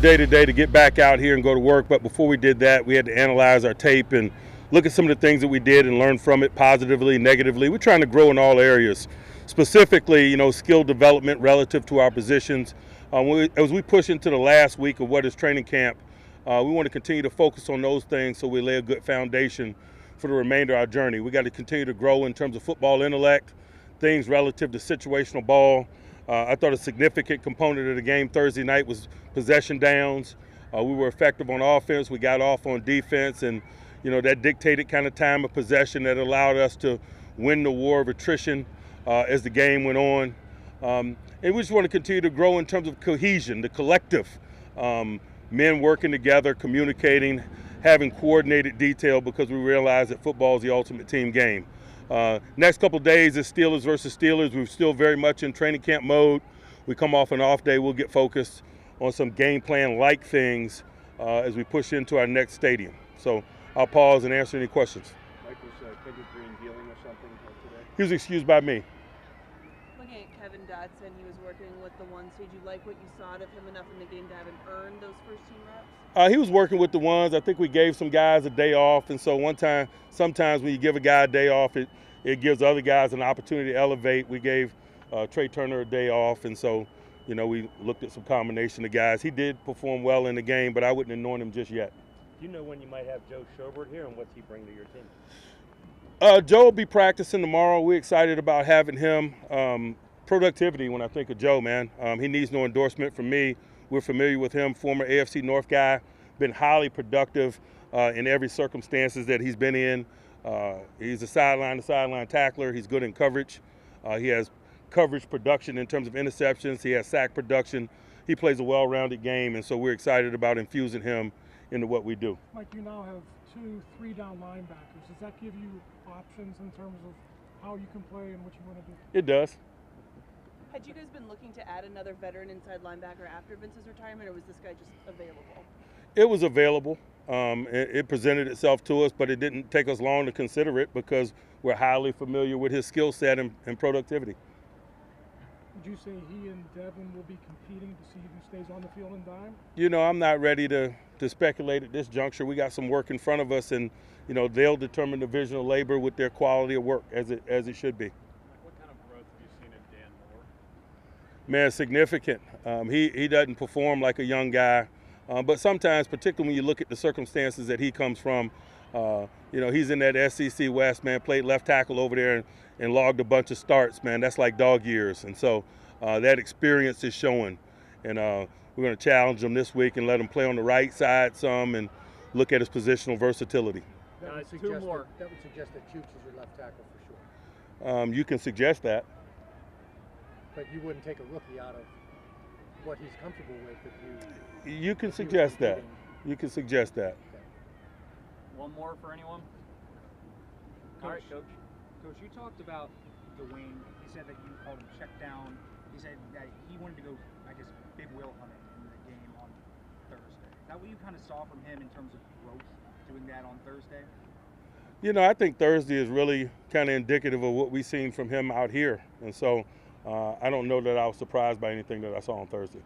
day-to-day to get back out here and go to work, but before we did that, we had to analyze our tape and look at some of the things that we did and learn from it positively, negatively. We're trying to grow in all areas, specifically, skill development relative to our positions. As we push into the last week of what is training camp, we want to continue to focus on those things so we lay a good foundation for the remainder of our journey. We got to continue to grow in terms of football intellect, things relative to situational ball. I thought a significant component of the game Thursday night was possession downs. We were effective on offense. We got off on defense, and that dictated kind of time of possession that allowed us to win the war of attrition as the game went on. And we just want to continue to grow in terms of cohesion, the collective, men working together, communicating, having coordinated detail, because we realize that football is the ultimate team game. Next couple of days is Steelers versus Steelers. We're still very much in training camp mode. We come off an off day, we'll get focused on some game plan-like things as we push into our next stadium. So I'll pause and answer any questions. Mike, was Kendrick Green dealing or something today? He was excused by me. Looking at Kevin Dotson, he was working with the ones. Did you like what you saw of him enough in the game to have him earn those first team reps? He was working with the ones. I think we gave some guys a day off, and so sometimes when you give a guy a day off, it gives other guys an opportunity to elevate. We gave Trey Turner a day off, and so we looked at some combination of guys. He did perform well in the game, but I wouldn't anoint him just yet. Do you know when you might have Joe Schobert here, and what's he bring to your team? Joe will be practicing tomorrow. We're excited about having him. Productivity, when I think of Joe, man, he needs no endorsement from me. We're familiar with him, former AFC North guy, been highly productive in every circumstances that he's been in. He's a sideline-to-sideline tackler. He's good in coverage. He has coverage production in terms of interceptions. He has sack production. He plays a well-rounded game, and so we're excited about infusing him into what we do. Mike, you now have 2 3-down linebackers. Does that give you options in terms of how you can play and what you want to do? It does. Had you guys been looking to add another veteran inside linebacker after Vince's retirement, or was this guy just available? It was available. It presented itself to us, but it didn't take us long to consider it because we're highly familiar with his skill set and productivity. Would you say he and Devin will be competing to see who stays on the field and dime? I'm not ready to speculate at this juncture. We got some work in front of us, and they'll determine the division of labor with their quality of work as it should be. What kind of growth have you seen in Dan Moore? Man, significant. He doesn't perform like a young guy, but sometimes, particularly when you look at the circumstances that he comes from, he's in that SEC West, man, played left tackle over there and logged a bunch of starts, man. That's like dog years. And so that experience is showing. And we're going to challenge him this week and let him play on the right side some and look at his positional versatility. That would suggest that Chooks is your left tackle for sure. You can suggest that. But you wouldn't take a rookie out of what he's comfortable with if you... You can suggest that. You can suggest that. Okay. One more for anyone? All right, Coach. Coach, you talked about Dwayne. He said that you called him check down. He said that he wanted to go, big wheel hunting in the game on Thursday. Is that what you kind of saw from him in terms of growth, doing that on Thursday? I think Thursday is really kind of indicative of what we've seen from him out here. And so I don't know that I was surprised by anything that I saw on Thursday.